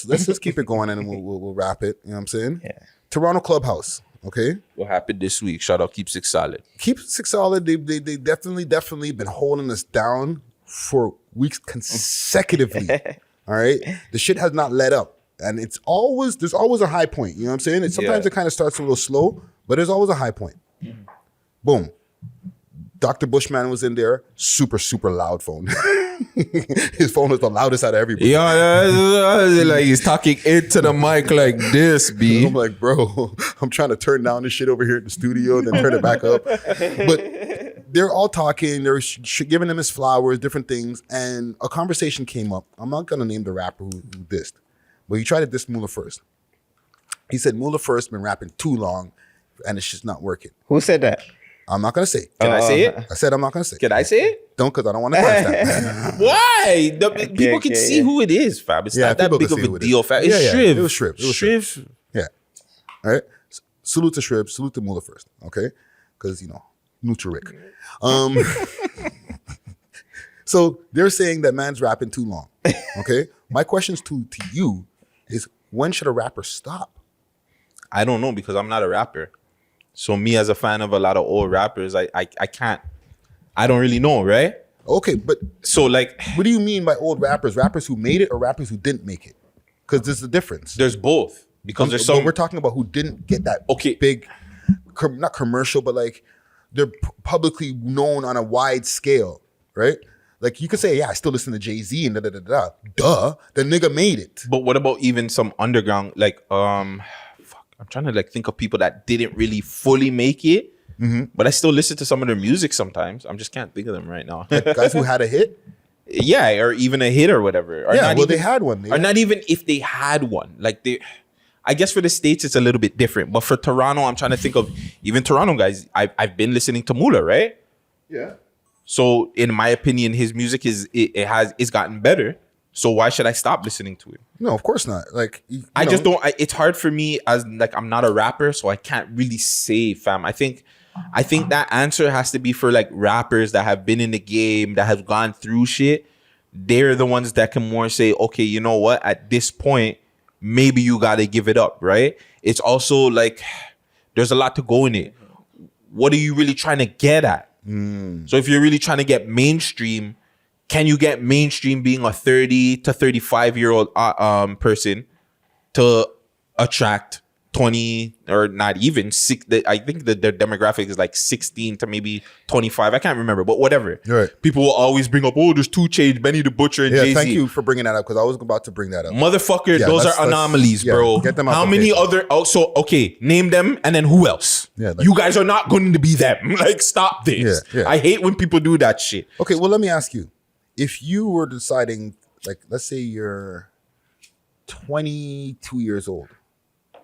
let's just keep it going and we'll wrap it. You know what I'm saying? Yeah. Toronto Clubhouse. Okay. What happened this week? Shout out Keep Six Solid. Keep Six Solid. They definitely been holding us down for weeks consecutively. All right. The shit has not let up. And there's always a high point. You know what I'm saying? Sometimes it kind of starts a little slow, but there's always a high point. Boom. Dr. Bushman was in there. Super, super loud phone. His phone was the loudest out of everybody. Yeah, like he's talking into the mic like this, B. I'm like, bro, I'm trying to turn down this shit over here at the studio, then turn it back up. But they're all talking. They're giving him his flowers, different things. And a conversation came up. I'm not going to name the rapper who dissed. But he tried to diss Moula first. He said Moula first been rapping too long and it's just not working. Who said that? I'm not going to say. Can I say it? I said I'm not going to say. Can I say it? Don't, because I don't want to touch that. Why? People can see who it is, fam. It's not that big of a deal, fam. It's Shriv. It was Shriv. Shriv. Yeah. All right. Salute to Shriv. Salute to Moula first. Okay? Because, Nutric. So they're saying that man's rapping too long. Okay? My questions to you is, when should a rapper stop? I don't know, because I'm not a rapper. So me as a fan of a lot of old rappers, I can't, I don't really know, right? Okay, but so like, what do you mean by old rappers? Rappers who made it or rappers who didn't make it? Because there's a difference. There's both. Because there's some. But we're talking about who didn't get that big, not commercial, but like they're publicly known on a wide scale, right? Like you could say, yeah, I still listen to Jay-Z and da-da-da-da. Duh, the nigga made it. But what about even some underground, like, I'm trying to like think of people that didn't really fully make it, but I still listen to some of their music sometimes. I just can't think of them right now. Like guys who had a hit? Yeah, or even a hit or whatever. Or yeah, well, they had one. Or not even if they had one. Like I guess for the States, it's a little bit different. But for Toronto, I'm trying to think of even Toronto guys. I've been listening to Moula, right? Yeah. So in my opinion, his music it's gotten better. So why should I stop listening to it? No, of course not. Like I just don't. It's hard for me as like I'm not a rapper, so I can't really say, fam. I think that answer has to be for like rappers that have been in the game, that have gone through shit. They're the ones that can more say, okay, you know what? At this point, maybe you got to give it up, right? It's also like there's a lot to go in it. What are you really trying to get at? So if you're really trying to get mainstream, can you get mainstream being a 30 to 35-year-old person to attract 20 or not even 6? I think their demographic is like 16 to maybe 25. I can't remember, but whatever. Right. People will always bring up, oh, there's 2 Chainz, Benny the Butcher, and Jay-Z. Thank you for bringing that up because I was about to bring that up. Motherfucker, those are anomalies, bro. Get them out. How many other? Oh, so okay, name them, and then who else? Yeah, like, you guys are not going to be them. Like, stop this. Yeah. I hate when people do that shit. Okay, well, let me ask you. If you were deciding, like, let's say you're 22 years old,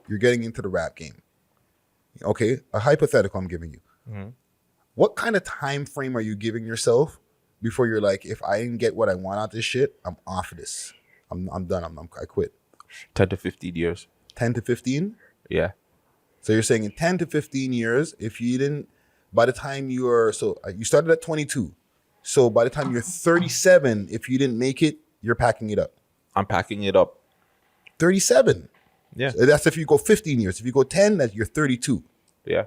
you're getting into the rap game. Okay, a hypothetical I'm giving you. What kind of time frame are you giving yourself before you're like, if I didn't get what I want out of this shit, I'm off of this. I'm done. I quit. 10 to 15 years. 10 to 15? Yeah. So you're saying in 10 to 15 years, if you didn't, by the time you started at 22. So by the time you're 37, if you didn't make it, you're packing it up. I'm packing it up. 37. Yeah. So that's if you go 15 years. If you go 10, you're 32. Yeah.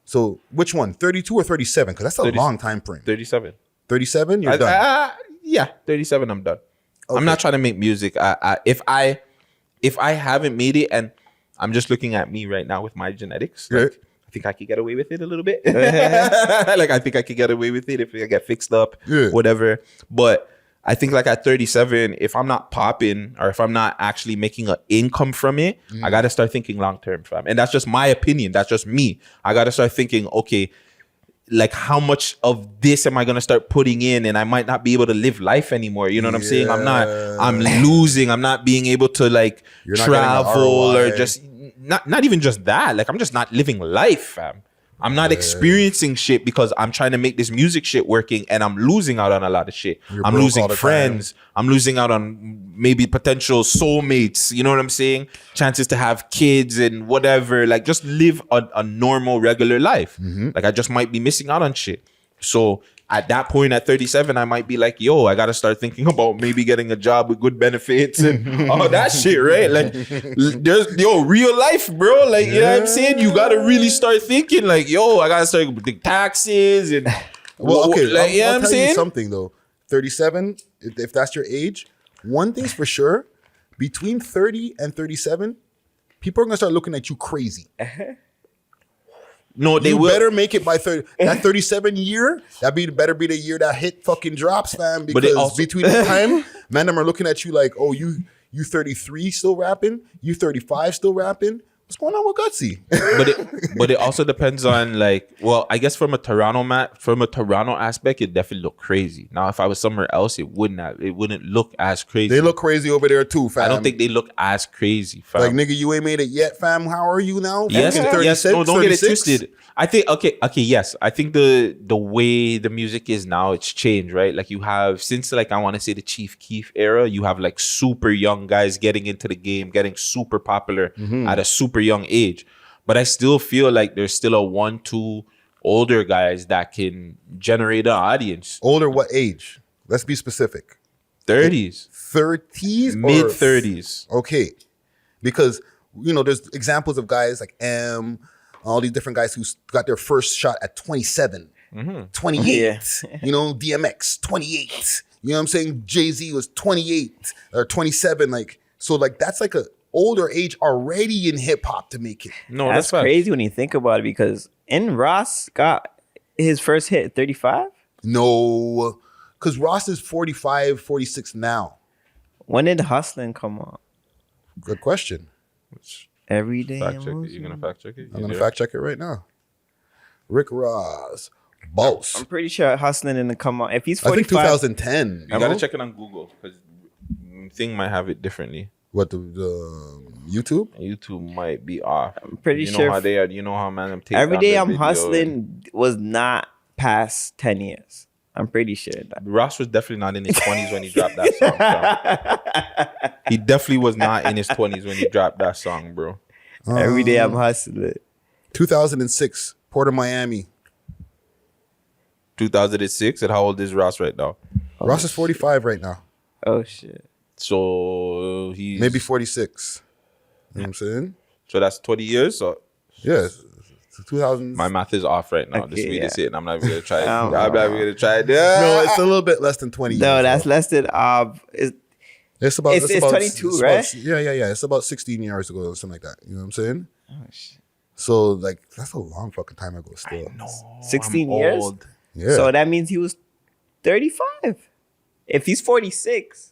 So which one, 32 or 37? Because that's a long time frame. 37. 37, you're done. Yeah, 37, I'm done. Okay. I'm not trying to make music. If I haven't made it, and I'm just looking at me right now with my genetics, like, I think I could get away with it a little bit. Like, I think I could get away with it if I get fixed up, whatever. But I think like at 37, if I'm not popping or if I'm not actually making an income from it, I got to start thinking long-term, fam. And that's just my opinion. That's just me. I got to start thinking, okay, like how much of this am I going to start putting in? And I might not be able to live life anymore. You know what I'm saying? I'm losing. I'm not being able to like travel or just not even just that. Like I'm just not living life, fam. I'm not experiencing shit because I'm trying to make this music shit working, and I'm losing out on a lot of shit. I'm losing friends. I'm losing out on maybe potential soulmates. You know what I'm saying? Chances to have kids and whatever. Like just live a normal, regular life. Like I just might be missing out on shit. So at that point at 37, I might be like, yo, I gotta start thinking about maybe getting a job with good benefits and all that shit, right? Like, there's real life, bro. Like, you know what I'm saying? You gotta really start thinking, like, yo, I gotta start with the taxes and well, okay. like, you know what I'm tell saying? you something though. 37, if that's your age, one thing's for sure: between 30 and 37, people are gonna start looking at you crazy. No, they you will. better make it by 30. That 37 year, better be the year that hit fucking drops, fam. Because between the time, man, them are looking at you like, oh, you 33 still rapping? You 35 still rapping? What's going on with Guttzy? but it also depends on like, well, I guess from a Toronto aspect, it definitely look crazy. Now, if I was somewhere else, it wouldn't look as crazy. They look crazy over there too, fam. I don't think they look as crazy, fam. Like, nigga, you ain't made it yet, fam. How are you now? Yes, Fucking 36, no, don't 36? get it twisted. I think yes. I think the way the music is now, it's changed, right? Like you have since like I want to say the Chief Keef era, you have like super young guys getting into the game, getting super popular at a super young age. But I still feel like there's still a 1-2 older guys that can generate an audience. Older what age? Let's be specific. 30s. 30s? Mid 30s. Okay. Because, there's examples of guys like M, all these different guys who got their first shot at 27, 28. Yeah. DMX, 28. You know what I'm saying? Jay-Z was 28 or 27. Like, so like that's like a older age already in hip hop to make it. No, That's crazy when you think about it because Ross got his first hit at 35. No, because Ross is 45, 46 now. When did Hustlin' come on? Good question. Every day. Fact check it. You're gonna fact check it? I'm going to fact check it right now. Rick Ross, boss. I'm pretty sure Hustlin' didn't come on. If he's I think 45, 2010. You gotta check it on Google because thing might have it differently. What, the YouTube? YouTube might be off. I'm pretty you sure know how they are. You know how man, I'm taking Every down Day the I'm video Hustling was not past 10 years. I'm pretty sure that. Ross was definitely not in his 20s when he dropped that song. Bro. He definitely was not in his 20s when he dropped that song, bro. Every Day I'm Hustling. 2006, Port of Miami. 2006. And how old is Ross right now? Ross is 45 right now. Oh, shit. So he's Maybe 46. You know what I'm saying? So that's 20 years. So Yeah. 2000. my math is off right now. Okay, This weed yeah. is it, and I'm not even gonna try it. I don't I'm not know. even gonna try it. No, it's a little bit less than 20 No, years. that's bro. less than It's about. it's about 22, it's right? About, yeah. It's about 16 years ago or something like that. You know what I'm saying? oh, shit. So like that's a long fucking time ago. Still. 16 I'm years. old. Yeah. So that means he was 35. If he's 46.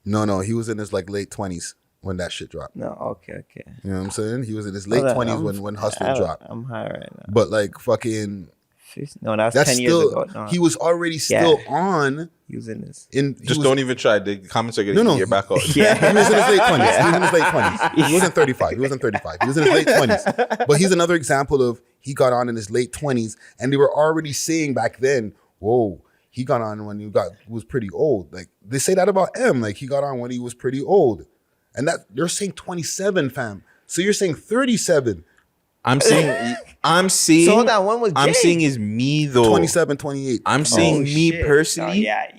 No, he was in his like late 20s when that shit dropped. No, okay. You know what I'm saying? He was in his late Hold on, 20s when Hustler dropped. I'm high right now. But like fucking, 50, no, that's that's 10 years still. ago. No, He was already still on. he was in this. Just don't even try. The comments are gonna No. get your back out. Yeah. He was in his late 20s. He was in his late 20s. He wasn't 35. He wasn't 35. He was in his late 20s. But he's another example of he got on in his late 20s, and they were already saying back then, whoa, he got on when he was pretty old. Like they say that about M. Like he got on when he was pretty old. And that you're saying 27, fam. So you're saying 37. I'm saying. So hold on, when was Jay? I'm saying is me though. 27, 28. I'm saying me shit. personally. Oh, yeah.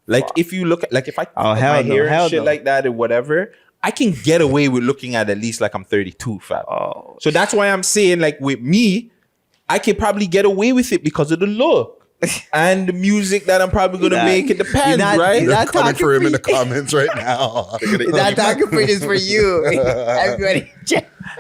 Like if you look at like if I Oh, cut hell my no, hair hell and shit no. like that or whatever, I can get away with looking at least like I'm 32, fam. Oh, So that's why I'm saying like with me, I can probably get away with it because of the look and the music that I'm probably gonna Nah, make. It depends, you're not- right? you're They're not coming talking for him in for the comments right now. that talking for this for you. Everybody.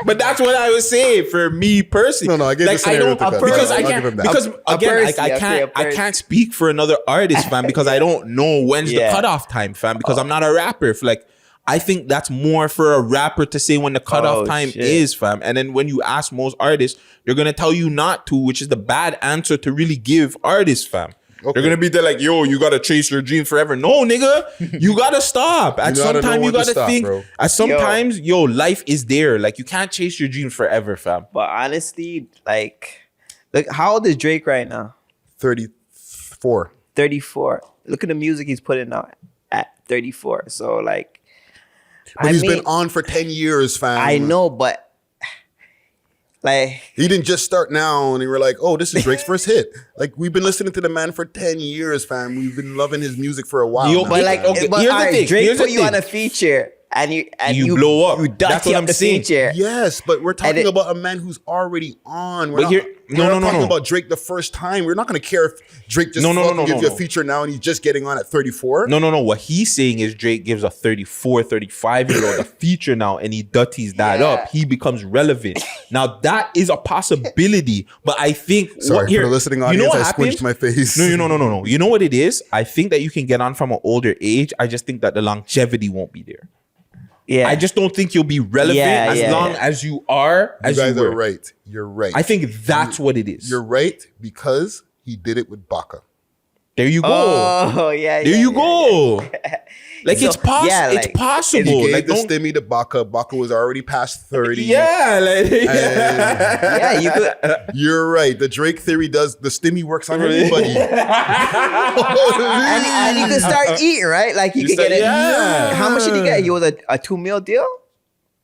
But that's what I was saying for me personally. No, I gave the scenario to Guttz. because I'll I give can't him that. because again person, like, I can't speak for another artist, fam, because I don't know when's Yeah. the cutoff time, fam. Because I'm not a rapper. Like I think that's more for a rapper to say when the cutoff time shit. is, fam. And then when you ask most artists, they're gonna tell you not to, which is the bad answer to really give artists, fam. Okay. They're gonna be there like, yo, you gotta chase your dream forever. No, nigga, you gotta stop. At You gotta some time, know you when to gotta stop, think. bro. At sometimes, yo, life is there. Like you can't chase your dreams forever, fam. But honestly, like, look, how old is Drake right now? 34. 34. Look at the music he's putting out at 34. So like, But he's been on for 10 years, fam. I know, but Like He didn't just start now and we were like, oh, this is Drake's first hit. Like, we've been listening to the man for 10 years, fam. We've been loving his music for a while. Yo, now, but like, fam. okay, but here's the alright, thing, Drake here's the put you thing. on a feature and you blow up. You That's dirty what up I'm the saying. feature. Yes, but we're talking it- about a man who's already on. We're But not, here- no, we're no, not no, talking no. about Drake the first time. We're not going to care if Drake just No, no, fucking no, gives no, you no. a feature now and he's just getting on at 34. No. What he's saying is Drake gives a 34, 35-year-old a feature now and he dutties that Yeah. up. He becomes relevant. Now, that is a possibility. But I think... Sorry, for the listening audience, you know what I happens? squished my face. No. You know what it is? I think that you can get on from an older age. I just think that the longevity won't be there. Yeah. I just don't think you'll be relevant Yeah, as yeah, long yeah. as you are, You as guys you were. are right. You're right. I think that's what it is. You're right because he did it with Baka. There you go. Oh yeah. There you go. Like, So, it's possible. yeah, It's like, possible. He gave Like, the don't- stimmy to Baka. Baka was already past 30. Yeah, like, And Yeah, you could. you're right. The Drake theory does the stimmy works on everybody. And you could start eating, right? Like you You could start- get it. yeah. How much did he get? He was a 2 mil deal.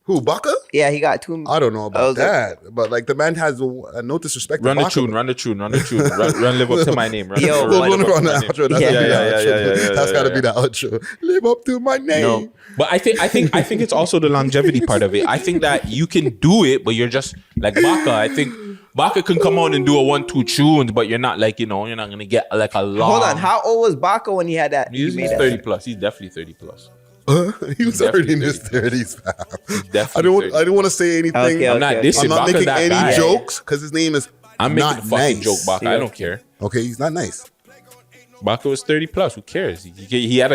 Who, Baka? Yeah, he got 2 mil. I don't know I about was like- that. But like the man has no disrespect to run the Baka. tune, run the tune. Run, live up to my name. Run, Yo, We'll live up run to the my name. outro. That's Yeah, gotta be the yeah, outro. yeah, That's gotta yeah. be the outro. Live up to my name. No. But I think it's also the longevity part of it. I think that you can do it, but you're just like Baka. I think Baka can come out and do a 1-2 tunes, but you're not like, you're not gonna get like a long. Hold on. How old was Baka when he had that? He's he made that? 30 plus. He's definitely 30 plus. He was already in his 30s, fam. Definitely I don't want to say anything. Okay, I'm not okay. dissing I'm not Baka's making that any guy. jokes because his name is I'm making not the fucking nice. joke, Baka. I don't care. Okay, he's not nice. Baka was 30 plus. Who cares? He had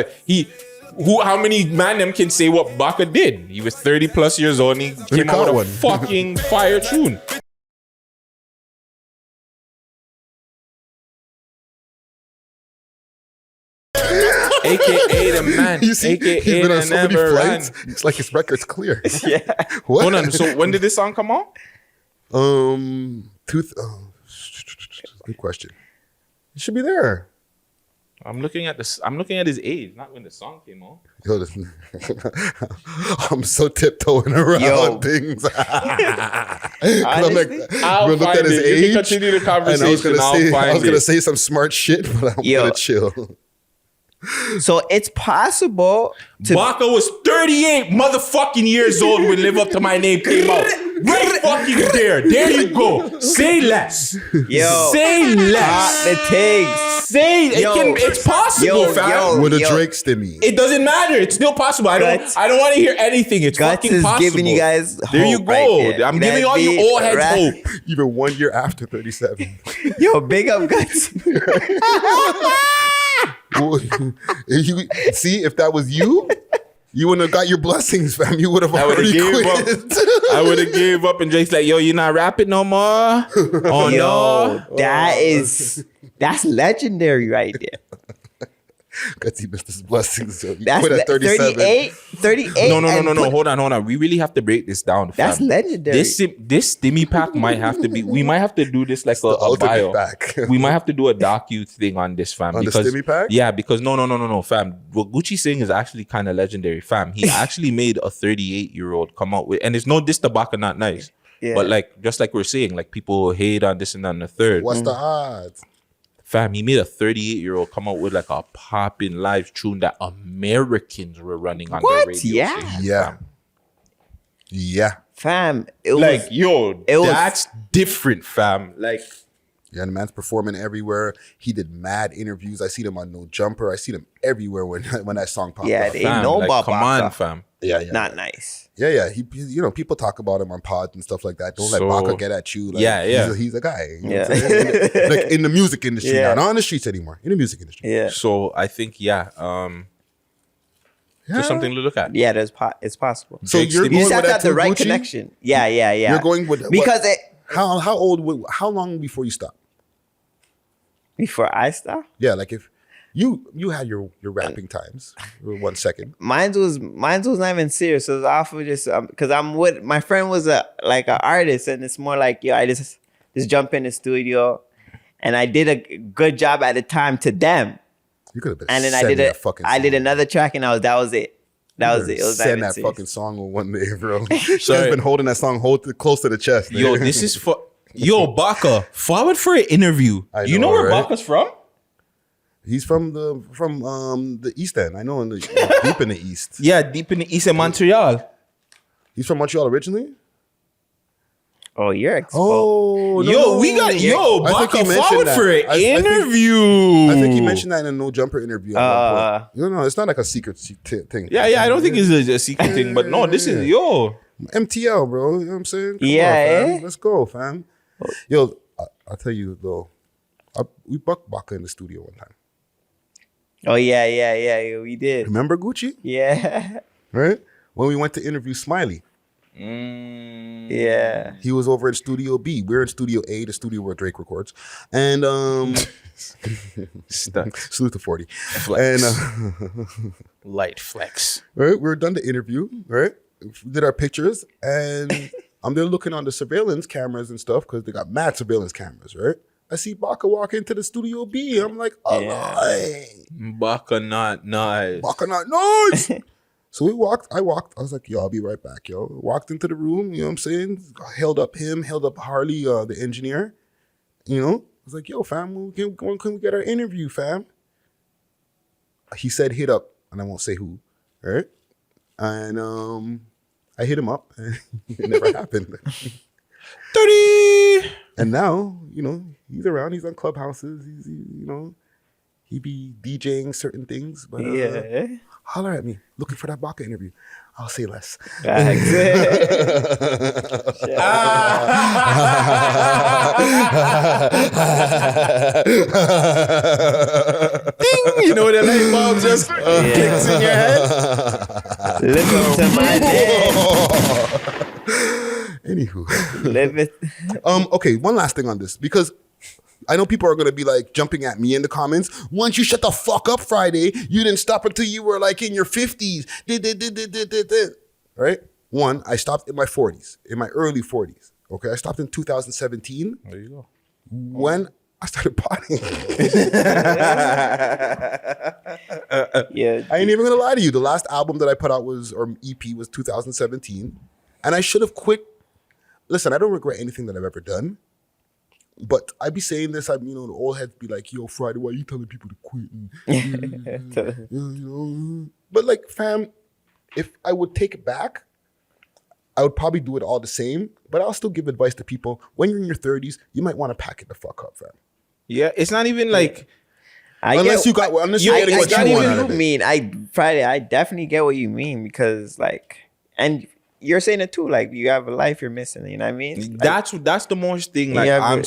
how many man them can say what Baka did? He was 30 plus years old and he came out caught with a one. fucking fire tune. AKA the man. You see, AKA he's been on the so many never ran. flights. It's like his record's clear. Yeah. What? Hold on. So when did this song come out? Good question. It should be there. I'm looking at this. I'm looking at his age, not when the song came out. Yo, I'm so tiptoeing around Yo. things. 'Cause Honestly, I'll we looked find at his it. You can age, continue the and I was conversation. gonna I'll say, find I was gonna it. say some smart shit, but I'm Yo. gonna chill. So it's possible to. Baka was 38 motherfucking years old when Live Up to My Name came out. Right fucking there. There you go. Say less. Yo. Say less. The tigs. Say Yo. it's possible, Yo, fam. yo. With a Drake stimmy. It doesn't matter. It's still possible. I Guts. don't want to hear anything. It's Guts fucking is possible. giving you guys. There you hope go. right there. I'm giving all you That'd old be heads right. hope. Even 1 year after 37. Yo, big up Guts. See, if that was you, you wouldn't have got your blessings, fam. You would have I would've already gave quit. I would have gave up and Drake's like, yo, you not rapping no more? Oh, Yo, no. that's legendary right there. Gutsy missed his blessings. So he That's quit at 37. 38. No. Hold on. We really have to break this down. Fam. That's legendary. This stimmy pack might have to be. We might have to do this like the a ultimate bio. pack. We might have to do a docu thing on this, fam. On the stimmy pack? Yeah, because no, fam. What Gucci's saying is actually kind of legendary, fam. He actually made a 38-year-old come out with, and it's no diss to Baka not nice, Yeah. but like just like we're saying, like people hate on this and that and the third. What's the odds? Fam, he made a 38-year-old come out with like a popping live tune that Americans were running on What? the radio. Yeah. singing, Yeah. fam. Yeah. Fam, it Like, was. yo, it was- that's different, fam. Like, Yeah, the man's performing everywhere. He did mad interviews. I see him on No Jumper. I see him everywhere when that song popped Yeah, up. they fam, know like, about come Baka. on, fam. Yeah, yeah. Not nice. Yeah. He people talk about him on pods and stuff like that. Don't let So- Baka get at you. Like, Yeah. He's a guy. You know Yeah. what I'm saying? Like in the music industry, Yeah. not on the streets anymore. In the music industry. Yeah. So I think, just something to look at. Yeah, it's possible. So Drake's you're the- You going just have with to that have the too, right Gucci? connection. Yeah. You're going with what- because how long before you stop? before I stop, Yeah, like if you had your rapping times. 1 second. mine was not even serious. It was off of just because I'm with my friend was an artist, and it's more like I just jump in the studio, and I did a good job at the time to them, You could have been. and then I sending did a fucking I did song. another track, and that was it. That was it. It was not Send even that serious. fucking song on one day, bro. She's Sorry. been holding that song close to the chest. Yo, this is for Baka. Forward for an interview. I You know, know where right? Baka's from? He's from the East End. I know, deep in the East. Yeah, deep in the east of Montreal. He's from Montreal originally. Oh, you're exposed. Oh, no, Yo, no. we got I think he Baka mentioned forward that. for an I think- interview. I think he mentioned that in a No Jumper interview. At one point. No, it's not like a secret thing. Yeah, I don't think it's a secret thing, but no, this is MTL, bro. You know what I'm saying? Come Yeah, on, fam. eh? Let's go, fam. Yo, I'll tell you though. We bucked Baka in the studio one time. Oh, yeah. We did. Remember Guttzy? Yeah. Right? When we went to interview Smiley. Yeah. He was over in Studio B. We're in Studio A, the studio where Drake records. And stuck. salute to 40. Flex. And Light flex. right, we were done the interview, right? Did our pictures, and I'm there looking on the surveillance cameras and stuff because they got mad surveillance cameras, right? I see Baka walk into the Studio B. I'm like, all right. Baka not nice. Baka not nice. So I walked. I was like, yo, I'll be right back, yo. Walked into the room, you know what I'm saying? Held up Harley, the engineer. You know? I was like, yo, fam, when can we get our interview, fam? He said hit up, and I won't say who, right? And I hit him up, and it never happened. 30. And now, you know, he's around. He's on Clubhouses. He be DJing certain things. But Yeah. holler at me. Looking for that Baka interview. I'll say less. You know what, the light bulb just kicks in your head? Listen to my name. Anywho. Live it. Okay, one last thing on this, because I know people are going to be like jumping at me in the comments. Once you shut the fuck up Friday, you didn't stop until you were like in your 50s. Right? One, I stopped in my 40s, in my early 40s. Okay, I stopped in 2017. There you go. When I started potting. Yeah. I ain't even going to lie to you. The last album that I put out or EP was 2017. And I should have quit. Listen, I don't regret anything that I've ever done. But I be saying this, the old heads be like, yo, Friday, why are you telling people to quit? But like, fam, if I would take it back, I would probably do it all the same. But I'll still give advice to people. When you're in your 30s, you might want to pack it the fuck up, fam. Yeah, it's not even like... Unless you're getting what you want out of it. Friday, I definitely get what you mean because and you're saying it too, like you have a life you're missing, you know what I mean? That's the most thing I'm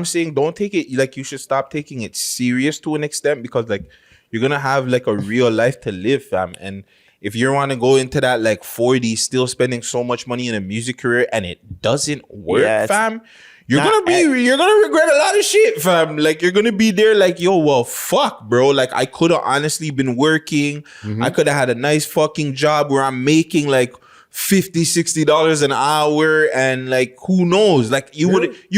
saying don't take it, like you should stop taking it serious to an extent because like you're gonna have like a real life to live, fam. And if you want to go into that like 40 still spending so much money in a music career and it doesn't work, fam, you're gonna regret a lot of shit, fam. Like you're gonna be there like, yo, well, fuck, bro. Like I could have honestly been working. I could have had a nice fucking job where I'm making like $50-$60 an hour, and like who knows, like you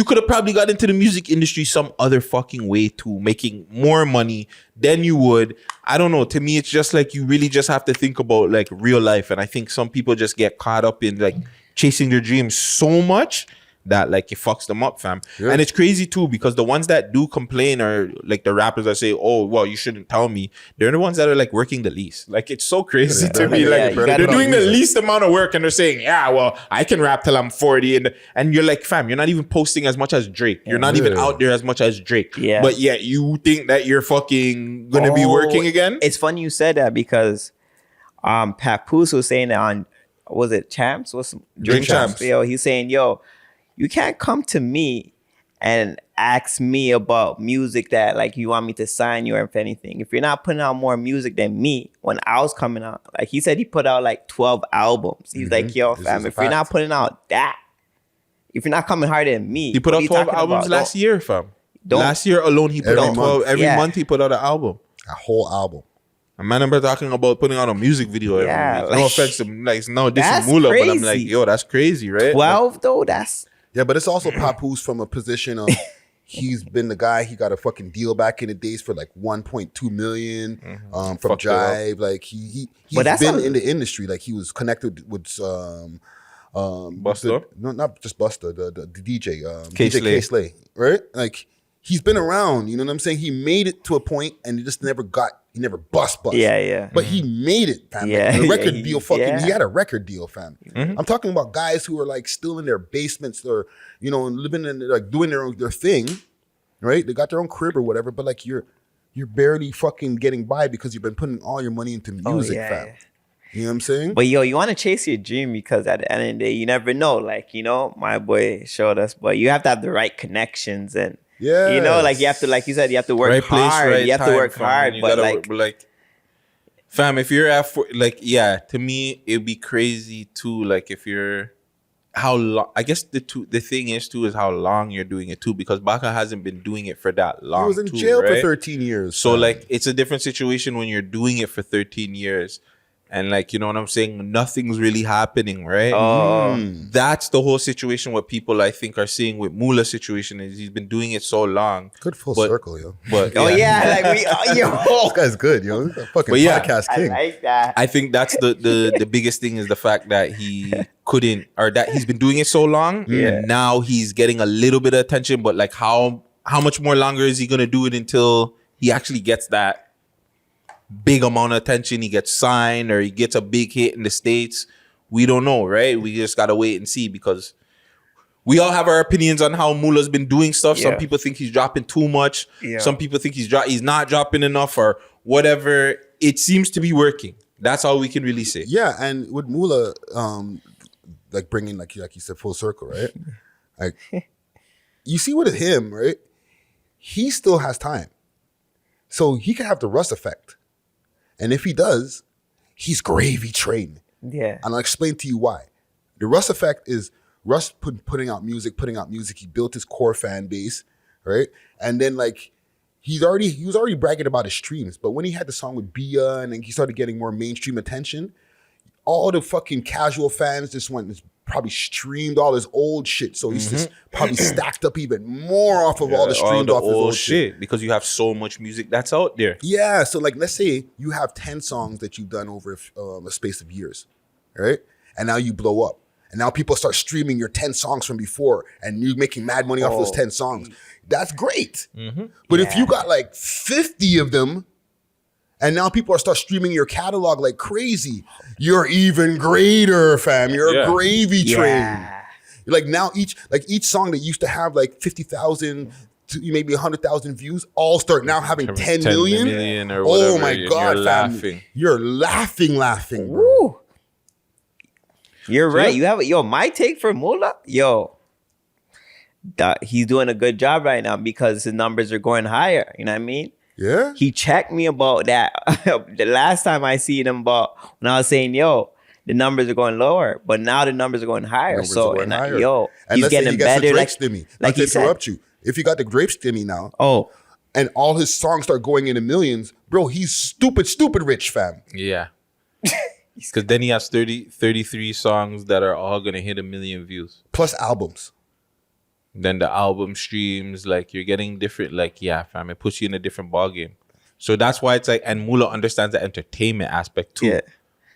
could have probably got into the music industry some other fucking way too, making more money than you would. I don't know, to me it's just like you really just have to think about like real life, and I think some people just get caught up in like chasing their dreams so much that like it fucks them up, fam. And it's crazy too because the ones that do complain are like the rappers that say, oh well, you shouldn't tell me, they're the ones that are like working the least. Like it's so crazy to me. Like they're doing the least amount of work and they're saying, yeah, well, I can rap till I'm 40, and you're like, fam, you're not even posting as much as Drake, you're not even out there as much as Drake, but yet you think that you're fucking gonna be working again. It's funny you said that because Papoose was saying that on, was it Champs? Drink Champs. Yo, he's saying, yo, you can't come to me and ask me about music that like you want me to sign you or if anything. If you're not putting out more music than me, when I was coming out, like he said he put out like 12 albums. He's like, yo, fam, if you're not putting out that, if you're not coming harder than me. He put out 12 albums last year, fam. Last year alone, he put out 12. Every month he put out an album. A whole album. A man number talking about putting out a music video every week. No offense to this is Moula, but I'm like, yo, that's crazy, right? 12 though, that's... Yeah, but it's also Papoose from a position of He's been the guy. He got a fucking deal back in the days for like 1.2 million from Fucked it up. Jive. Like he's But been in the industry. Like he was connected with Busta? not just Busta, the DJ, K-Slay. DJ K-Slay, right? Like he's been around. You know what I'm saying? He made it to a point, and he just never bust. Yeah. But he made it, fam. Yeah. Like, the record Yeah, deal, he had a record deal, fam. I'm talking about guys who are like still in their basements or, you know, living in like doing their thing, right? They got their own crib or whatever, but like you're barely fucking getting by because you've been putting all your money into music, fam. Yeah. You know what I'm saying? But yo, you want to chase your dream because at the end of the day, you never know. Like, you know, my boy showed us, but you have to have the right connections and, you know, like you have to, like you said, you have to work Right place, hard. right You have to time, work fam, hard, and you but gotta like, fam, if you're at to me, it'd be crazy too. Like if you're, how long? I guess the thing is too is how long you're doing it too, because Baka hasn't been doing it for that long. He was in too, jail for right? 13 years. So fam. like it's a different situation when you're doing it for 13 years. And like, you know what I'm saying? Nothing's really happening, right? That's the whole situation. What people I think are seeing with Moula's situation is he's been doing it so long. Good full but- circle, yo. But oh yeah, like yo, This guy's good, yo. He's a fucking But yeah, podcast I king. like that. I think that's the biggest thing is the fact that he couldn't, or that he's been doing it so long. Yeah. And now he's getting a little bit of attention, but like how much more longer is he gonna do it until he actually gets that big amount of attention? He gets signed or he gets a big hit in the States. We don't know, right? We just gotta wait and see, because we all have our opinions on how Moula's been doing stuff. Yeah. Some people think he's dropping too much. Yeah. Some people think he's not dropping enough or whatever. It seems to be working. That's all we can really say. Yeah, and with Moula, like bringing like you said full circle, right? Like you see with him, right? He still has time, so he can have the Russ effect, and if he does, he's gravy train. Yeah. And I'll explain to you why. The Russ effect is Russ putting out music. He built his core fan base, right? And then like he was already bragging about his streams, but when he had the song with Bia and then he started getting more mainstream attention, all the fucking casual fans just probably streamed all his old shit. So he's just probably stacked up even more off of all the streams off his old shit. because you have so much music that's out there. Yeah, so like let's say you have 10 songs that you've done over a space of years, right? And now you blow up. And now people start streaming your 10 songs from before and you're making mad money off those 10 songs. That's great. But if you got like 50 of them and now people start streaming your catalog like crazy, you're even greater, fam. You're a gravy train. Yeah. Like now each song that used to have like 50,000 to maybe 100,000 views all start now having 10 million. Or Oh whatever, my and God, you're fam. laughing. You're laughing, bro. Woo. You're right. yeah. You have it. Yo, my take for Moula, he's doing a good job right now because his numbers are going higher. You know what I mean? Yeah? He checked me about that the last time I seen him about when I was saying, the numbers are going lower, but now the numbers are going higher. Numbers are going higher. And he's let's say getting he gets the better. Drake stimmy. Not to he said. interrupt you. If you got the Drake stimmy now, Oh, and all his songs start going into millions, bro, he's stupid rich, fam. Yeah. Because then he has 33 songs that are all going to hit 1 million views. Plus albums. Then the album streams, like you're getting different, like, yeah, fam, it puts you in a different ballgame. So that's why it's like, and Moula understands the entertainment aspect too. yeah.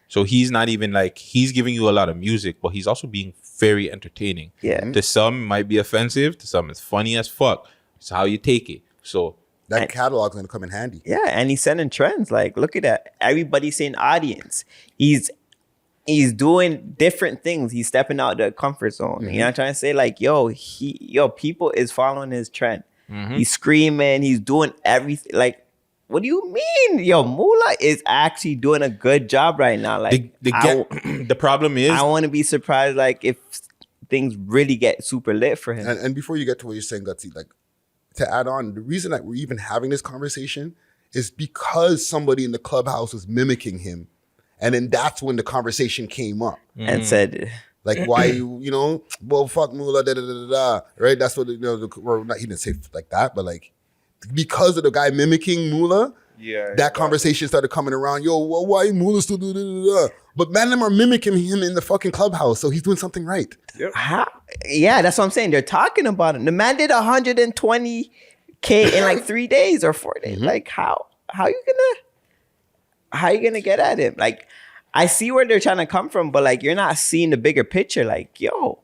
So he's not even like, he's giving you a lot of music, but he's also being very entertaining. Yeah. To some, it might be offensive. To some, it's funny as fuck. It's how you take it. So That catalog's gonna come in handy. Yeah, and he's setting trends. Like, look at that. Everybody's saying audience. He's doing different things. He's stepping out the comfort zone. You know what I'm trying to say? Like, people is following his trend. He's screaming. He's doing everything. Like, what do you mean? Moula is actually doing a good job right now. Like, the problem is, I want to be surprised, like, if things really get super lit for him. And before you get to what you're saying, Guttzy, like to add on, the reason that we're even having this conversation is because somebody in the clubhouse was mimicking him. And then that's when the conversation came up. And said, Like, why well, fuck Moula, da da da da da. Right? That's what, or not, he didn't say like that, but like, because of the guy mimicking Moula, that conversation started coming around. Yo, why Moula still do da? But man, them are mimicking him in the fucking clubhouse, so he's doing something right. Yep. Yeah, that's what I'm saying. They're talking about it. The man did 120K in like 3 days or 4 days. Like how you gonna get at him? Like I see where they're trying to come from, but like you're not seeing the bigger picture. Like yo,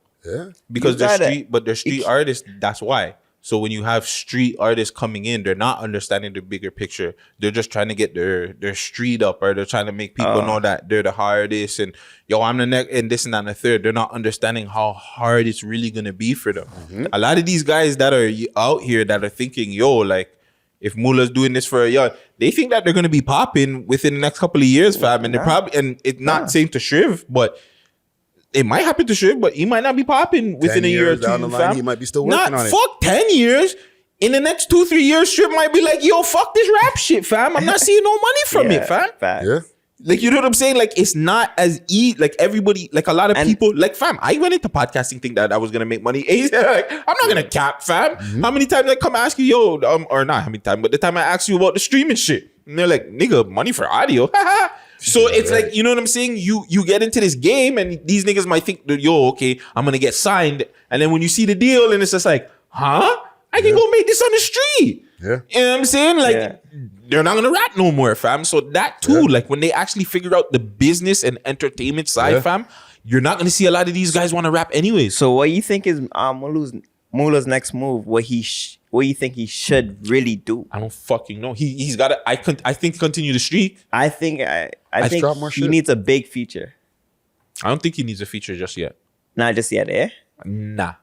because they're street artists. That's why. So when you have street artists coming in, they're not understanding the bigger picture. They're just trying to get their street up, or they're trying to make people know that they're the hardest and yo, I'm the next and this and that and the third. They're not understanding how hard it's really gonna be for them. A lot of these guys that are out here that are thinking, yo, like if Moula's doing this for a year, they think that they're gonna be popping within the next couple of years, fam. And they're probably, and it's not saying to Shriv, but it might happen to Shriv, but he might not be popping within a year or two. Down the line, fam. He might be still working on it. Fuck 10 years. In the next 2-3 years, Shriv might be like, yo, fuck this rap shit, fam. I'm not seeing no money from it, fam. Yeah. Like, you know what I'm saying? Like, it's not as easy. Like, everybody, like, a lot of people, like, fam, I went into podcasting thinking that I was going to make money. Like, I'm not going to cap, fam. How many times I come ask you, yo, or not how many times, but the time I ask you about the streaming shit. And they're like, nigga, money for audio. So it's like, you know what I'm saying? You get into this game and these niggas might think, yo, okay, I'm going to get signed. And then when you see the deal and it's just like, huh? I can go make this on the street. Yeah. You know what I'm saying? Like, they're not going to rap no more, fam. So that too, like when they actually figure out the business and entertainment side, fam, you're not going to see a lot of these guys want to rap anyways. So what you think is Moula's next move? What you think he should really do? I don't fucking know. He's got to, I think continue the streak. I think he needs a big feature. I don't think he needs a feature just yet. Not just yet, eh? Nah.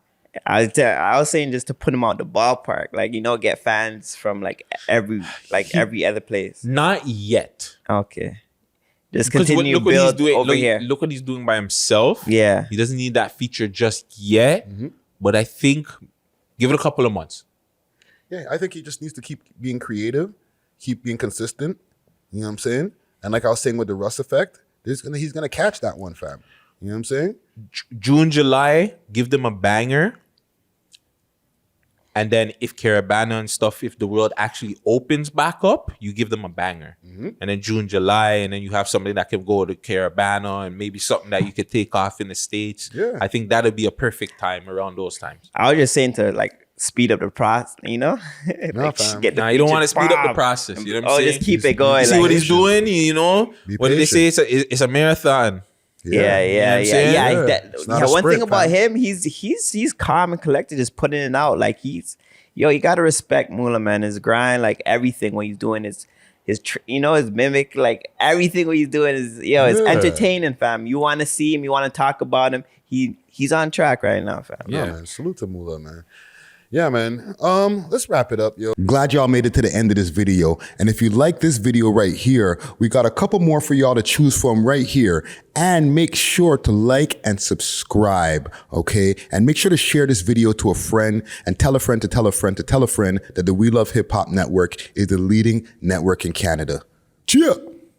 I was saying just to put him out the ballpark, like get fans from like every other place. Not yet. Okay, just continue to build over here. Look what he's doing by himself. Yeah, he doesn't need that feature just yet. But I think give it a couple of months. Yeah, I think he just needs to keep being creative, keep being consistent. You know what I'm saying? And like I was saying with the Russ effect, he's gonna catch that one, fam. You know what I'm saying? June, July, give them a banger. And then if Caravana and stuff, if the world actually opens back up, you give them a banger. And then June, July, and then you have something that can go to Caravana and maybe something that you could take off in the States. Yeah. I think that'll be a perfect time around those times. I was just saying to like speed up the process, you know? You don't want to speed up the process. You know what I'm saying? Just keep it going. See what he's doing, you know? What did they say? It's a marathon. Yeah. One thing about him, he's calm and collected, just putting it out. Like you gotta respect Moula, man. His grind, like everything what he's doing is his mimic, like everything what he's doing is it's entertaining, fam. You want to see him, you want to talk about him. He's on track right now, fam. Yeah, man. Salute to Moula, man. Yeah, man. Let's wrap it up, yo. Glad y'all made it to the end of this video. And if you like this video right here, we got a couple more for y'all to choose from right here. And make sure to like and subscribe, okay? And make sure to share this video to a friend and tell a friend to tell a friend to tell a friend that the We Love Hip Hop Network is the leading network in Canada. Cheers!